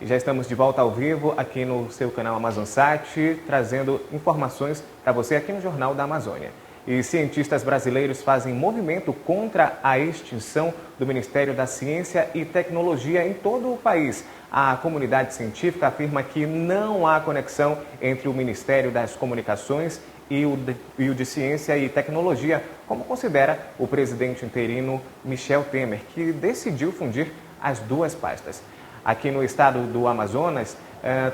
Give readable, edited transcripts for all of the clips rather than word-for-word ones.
Já estamos de volta ao vivo aqui no seu canal AmazonSat, trazendo informações para você aqui no Jornal da Amazônia. E cientistas brasileiros fazem movimento contra a extinção do Ministério da Ciência e Tecnologia em todo o país. A comunidade científica afirma que não há conexão entre o Ministério das Comunicações e o de Ciência e Tecnologia, como considera o presidente interino Michel Temer, que decidiu fundir as duas pastas. Aqui no estado do Amazonas,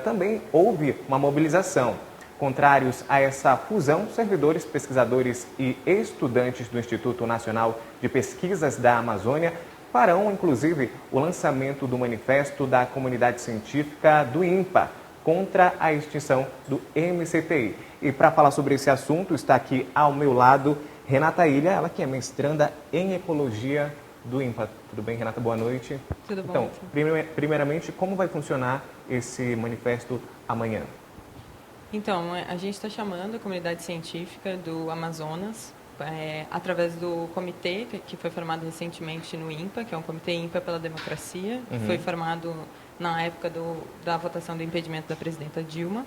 também houve uma mobilização. Contrários a essa fusão, servidores, pesquisadores e estudantes do Instituto Nacional de Pesquisas da Amazônia farão, inclusive, o lançamento do manifesto da comunidade científica do INPA contra a extinção do MCTI. E para falar sobre esse assunto, está aqui ao meu lado Renata Ilha, ela que é mestranda em Ecologia do INPA. Tudo bem, Renata? Boa noite. Tudo bom. Então, primeiramente, como vai funcionar esse manifesto amanhã? Então, a gente está chamando a comunidade científica do Amazonas através do comitê que foi formado recentemente no INPA, que é um comitê INPA pela democracia, que foi formado na época da votação do impedimento da presidenta Dilma.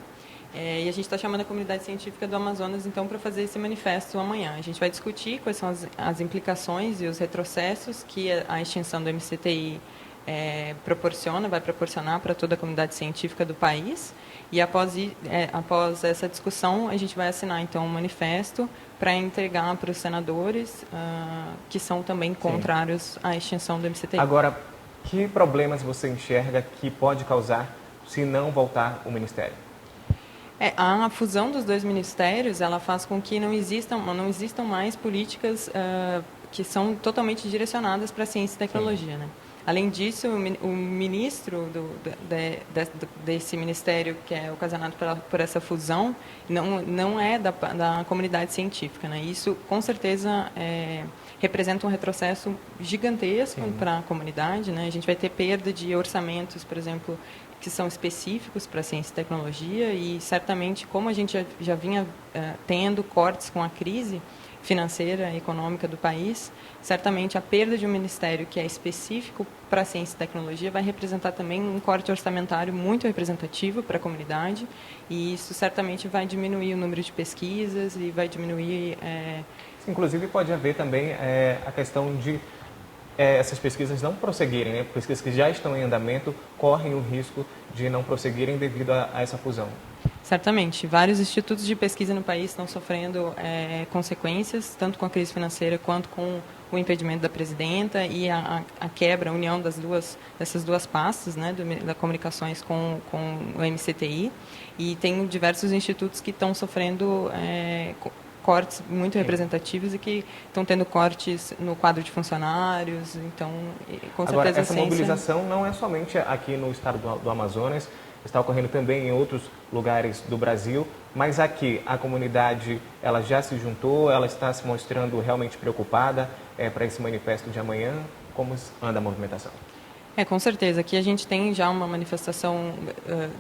E a gente está chamando a comunidade científica do Amazonas, então, para fazer esse manifesto amanhã. A gente vai discutir quais são as implicações e os retrocessos que a extinção do MCTI vai proporcionar para toda a comunidade científica do país. E após essa discussão, a gente vai assinar, então, um manifesto para entregar para os senadores que são também contrários à extinção do MCTI. Agora, que problemas você enxerga que pode causar se não voltar o Ministério? A fusão dos dois ministérios, ela faz com que não existam mais políticas que são totalmente direcionadas para a ciência e tecnologia, né? Além disso, o ministro desse ministério, que é ocasionado por essa fusão, não é da comunidade científica, né? Isso, com certeza, representa um retrocesso gigantesco para a comunidade, né? A gente vai ter perda de orçamentos, por exemplo, que são específicos para a ciência e tecnologia, e certamente, como a gente já vinha tendo cortes com a crise financeira e econômica do país, certamente a perda de um ministério que é específico para a ciência e tecnologia vai representar também um corte orçamentário muito representativo para a comunidade, e isso certamente vai diminuir o número de pesquisas e vai diminuir... Inclusive pode haver também a questão de essas pesquisas não prosseguirem, né? Pesquisas que já estão em andamento correm o risco de não prosseguirem devido a essa fusão. Certamente. Vários institutos de pesquisa no país estão sofrendo consequências, tanto com a crise financeira quanto com o impedimento da presidenta e a quebra, a união dessas duas pastas, né, da comunicações com o MCTI. E tem diversos institutos que estão sofrendo cortes muito representativos e que estão tendo cortes no quadro de funcionários. Então, com certeza, agora, essa mobilização não é somente aqui no estado do Amazonas, está ocorrendo também em outros lugares do Brasil, mas aqui a comunidade ela já se juntou, ela está se mostrando realmente preocupada para esse manifesto de amanhã. Como anda a movimentação? Com certeza. Aqui a gente tem já uma manifestação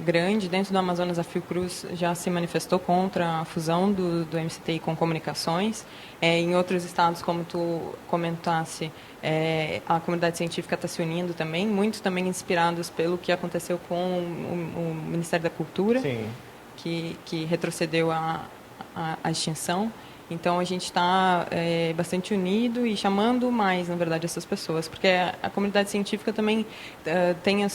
grande. Dentro do Amazonas, a Fiocruz já se manifestou contra a fusão do MCTI com comunicações. Em outros estados, como tu comentasse, a comunidade científica está se unindo também, muitos também inspirados pelo que aconteceu com o Ministério da Cultura, que retrocedeu a extinção. Então, a gente está bastante unido e chamando mais, na verdade, essas pessoas, porque a comunidade científica também tem as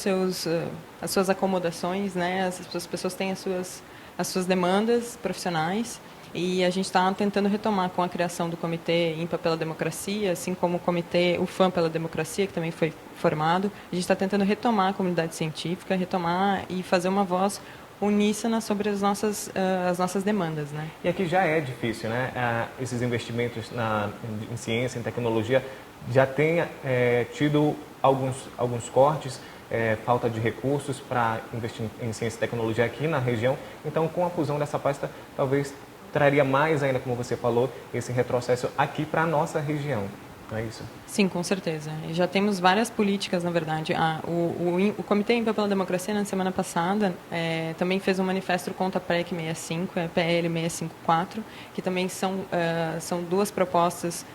suas acomodações, né? As pessoas têm as suas demandas profissionais, e a gente está tentando retomar com a criação do Comitê INPA pela Democracia, assim como o Comitê UFAM pela Democracia, que também foi formado. A gente está tentando retomar a comunidade científica, retomar e fazer uma voz uníssona sobre as nossas demandas, né? E aqui já é difícil, né? Esses investimentos em ciência, em tecnologia, já tem tido alguns cortes, falta de recursos para investir em ciência e tecnologia aqui na região. Então, com a fusão dessa pasta, talvez traria mais ainda, como você falou, esse retrocesso aqui para a nossa região. Não é isso? Sim, com certeza. Já temos várias políticas, na verdade. O Comitê INPA pela Democracia, na semana passada, também fez um manifesto contra a PEC 65, a PL 654, que também são duas propostas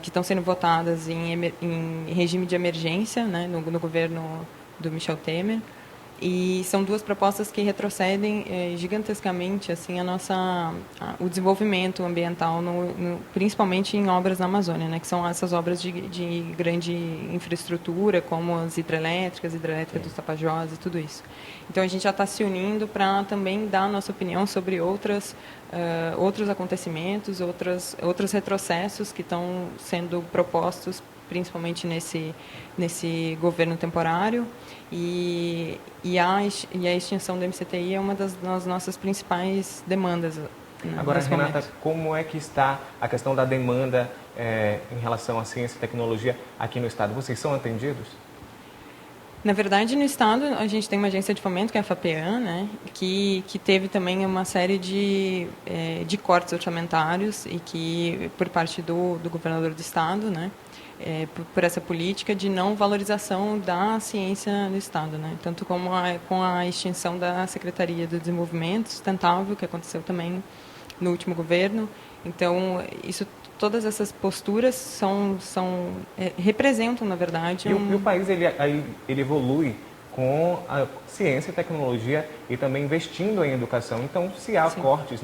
que estão sendo votadas em regime de emergência, né, no governo do Michel Temer. E são duas propostas que retrocedem gigantescamente assim o desenvolvimento ambiental, principalmente em obras na Amazônia, né, que são essas obras de grande infraestrutura, como as hidrelétricas dos Tapajós e tudo isso. Então a gente já está se unindo para também dar a nossa opinião sobre outros acontecimentos, outros retrocessos que estão sendo propostos, principalmente nesse governo temporário, e a extinção do MCTI é uma das nossas principais demandas. Agora, Renata, como é que está a questão da demanda em relação à ciência e tecnologia aqui no Estado? Vocês são atendidos? Na verdade, no Estado, a gente tem uma agência de fomento, que é a FAPEAN, né, que teve também uma série de cortes orçamentários e que, por parte do governador do Estado, né, por essa política de não valorização da ciência no Estado, né? Tanto como com a extinção da Secretaria do Desenvolvimento Sustentável, que aconteceu também no último governo. Então, todas essas posturas representam, na verdade... E o país ele evolui com a ciência e tecnologia e também investindo em educação. Então, se há cortes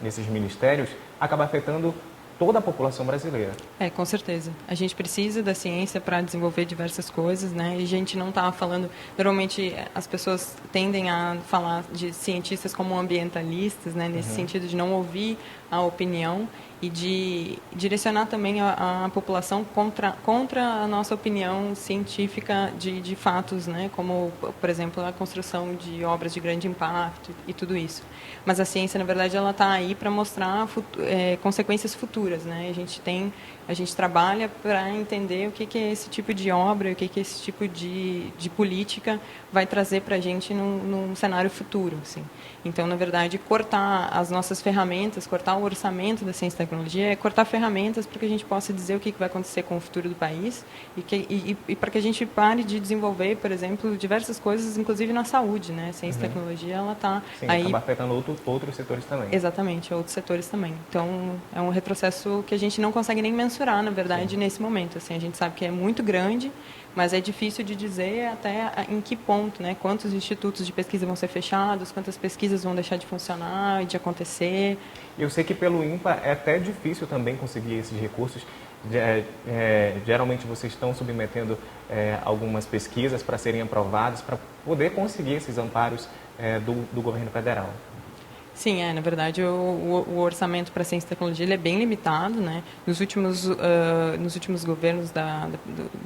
nesses ministérios, acaba afetando toda a população brasileira. Com certeza. A gente precisa da ciência para desenvolver diversas coisas, né? E a gente não está falando... Normalmente, as pessoas tendem a falar de cientistas como ambientalistas, né? Nesse sentido de não ouvir a opinião e de direcionar também a população contra a nossa opinião científica de fatos, né? Como, por exemplo, a construção de obras de grande impacto e tudo isso. Mas a ciência, na verdade, ela está aí para mostrar consequências futuras, né? A gente trabalha para entender o que é esse tipo de obra, o que é esse tipo de política vai trazer para a gente num cenário futuro, assim. Então, na verdade, cortar as nossas ferramentas, cortar o orçamento da ciência e tecnologia é cortar ferramentas para que a gente possa dizer o que vai acontecer com o futuro do país e para que a gente pare de desenvolver, por exemplo, diversas coisas, inclusive na saúde, né? A ciência e tecnologia, ela está aí... acaba afetando outros setores também. Exatamente, outros setores também. Então, é um retrocesso que a gente não consegue nem mensurar, na verdade, nesse momento. Assim, a gente sabe que é muito grande, mas é difícil de dizer até em que ponto, né? Quantos institutos de pesquisa vão ser fechados, quantas pesquisas vão deixar de funcionar e de acontecer. Eu sei que pelo INPA é até difícil também conseguir esses recursos. Geralmente vocês estão submetendo algumas pesquisas para serem aprovadas, para poder conseguir esses amparos do governo federal. Sim, na verdade o orçamento para ciência e tecnologia ele é bem limitado, né? Nos últimos governos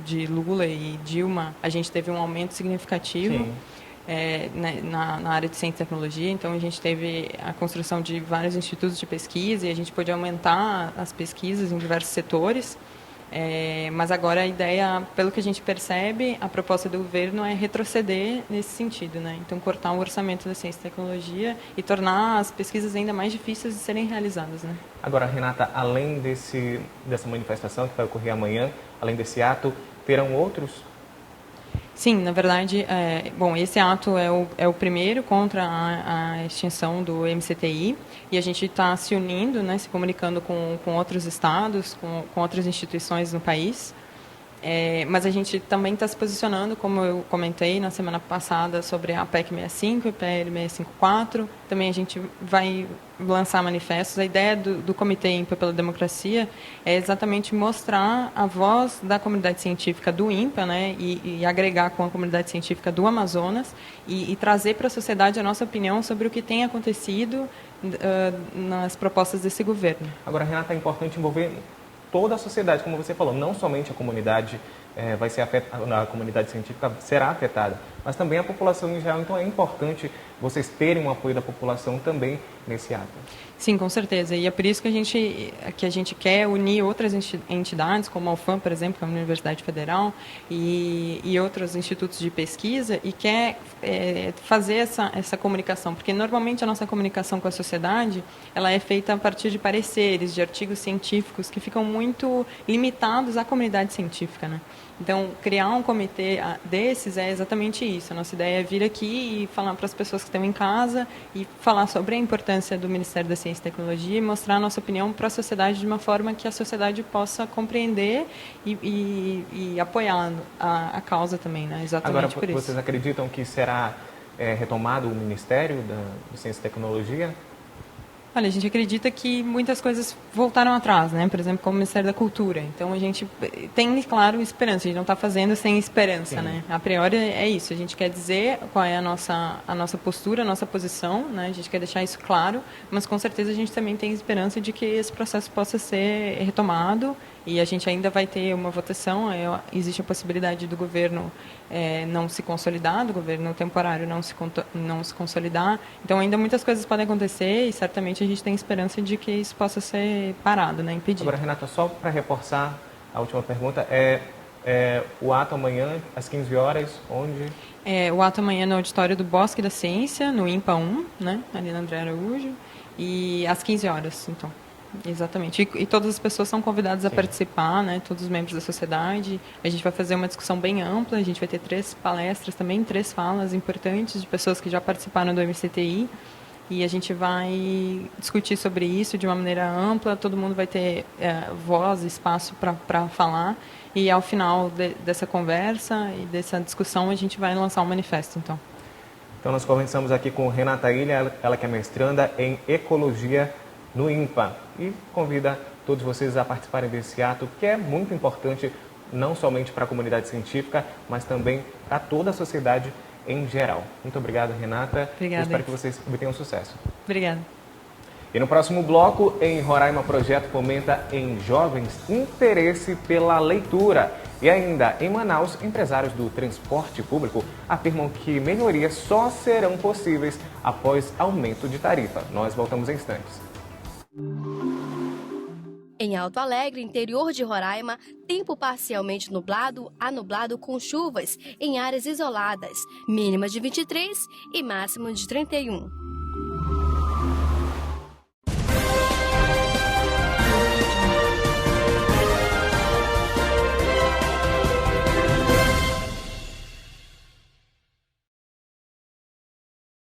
de Lula e Dilma, a gente teve um aumento significativo na área de ciência e tecnologia. Então a gente teve a construção de vários institutos de pesquisa e a gente pôde aumentar as pesquisas em diversos setores. Mas agora a ideia, pelo que a gente percebe, a proposta do governo é retroceder nesse sentido, né? Então cortar o orçamento da ciência e tecnologia e tornar as pesquisas ainda mais difíceis de serem realizadas, né? Agora, Renata, além dessa manifestação que vai ocorrer amanhã, além desse ato, terão outros? Sim, na verdade, esse ato é o primeiro contra a extinção do MCTI e a gente está se unindo, né, se comunicando com outros estados, com outras instituições no país. Mas a gente também está se posicionando, como eu comentei na semana passada, sobre a PEC 65 e PL 654. Também a gente vai lançar manifestos. A ideia do Comitê INPA pela Democracia é exatamente mostrar a voz da comunidade científica do INPA, né, e agregar com a comunidade científica do Amazonas e trazer para a sociedade a nossa opinião sobre o que tem acontecido nas propostas desse governo. Agora, Renata, é importante envolver toda a sociedade, como você falou, não somente a comunidade vai ser afetada, a comunidade científica será afetada, mas também a população em geral. Então é importante vocês terem um apoio da população também nesse ato. Sim, com certeza. E é por isso que a gente quer unir outras entidades, como a UFAM, por exemplo, que é a Universidade Federal, e outros institutos de pesquisa, e quer fazer essa comunicação. Porque, normalmente, a nossa comunicação com a sociedade ela é feita a partir de pareceres, de artigos científicos, que ficam muito limitados à comunidade científica, né? Então, criar um comitê desses é exatamente isso. A nossa ideia é vir aqui e falar para as pessoas que estão em casa e falar sobre a importância importância do Ministério da Ciência e Tecnologia e mostrar a nossa opinião para a sociedade de uma forma que a sociedade possa compreender e apoiar a causa também, né? Exatamente Agora, por isso. vocês acreditam que será retomado o Ministério da Ciência e Tecnologia? Olha, a gente acredita que muitas coisas voltaram atrás, né? Por exemplo, como o Ministério da Cultura. Então, a gente tem, claro, esperança. A gente não está fazendo sem esperança, Sim. né? A priori é isso. A gente quer dizer qual é a nossa postura, a nossa posição, né? A gente quer deixar isso claro, mas com certeza a gente também tem esperança de que esse processo possa ser retomado e a gente ainda vai ter uma votação. Existe a possibilidade do governo não se consolidar, do governo temporário não se consolidar. Então, ainda muitas coisas podem acontecer e certamente a gente tem esperança de que isso possa ser parado, né, impedido. Agora, Renata, só para reforçar a última pergunta, o ato amanhã, às 15 horas, onde? O ato amanhã no auditório do Bosque da Ciência, no IMPA 1, né, ali na André Araújo, e às 15 horas, então. Exatamente. E todas as pessoas são convidadas a participar, né? Todos os membros da sociedade. A gente vai fazer uma discussão bem ampla. A gente vai ter 3 palestras também, 3 falas importantes de pessoas que já participaram do MCTI. E a gente vai discutir sobre isso de uma maneira ampla. Todo mundo vai ter voz, espaço para falar. E ao final dessa conversa e dessa discussão, a gente vai lançar um manifesto, então. Então, nós conversamos aqui com Renata Ilha, ela que é mestranda em Ecologia no IMPA, e convida todos vocês a participarem desse ato, que é muito importante, não somente para a comunidade científica, mas também para toda a sociedade em geral. Muito obrigado, Renata. Obrigada. Espero que vocês obtenham sucesso. Obrigada. E no próximo bloco, em Roraima, projeto fomenta em jovens interesse pela leitura. E ainda, em Manaus, empresários do transporte público afirmam que melhorias só serão possíveis após aumento de tarifa. Nós voltamos em instantes. Em Alto Alegre, interior de Roraima, tempo parcialmente nublado a nublado com chuvas em áreas isoladas, mínima de 23 e máxima de 31.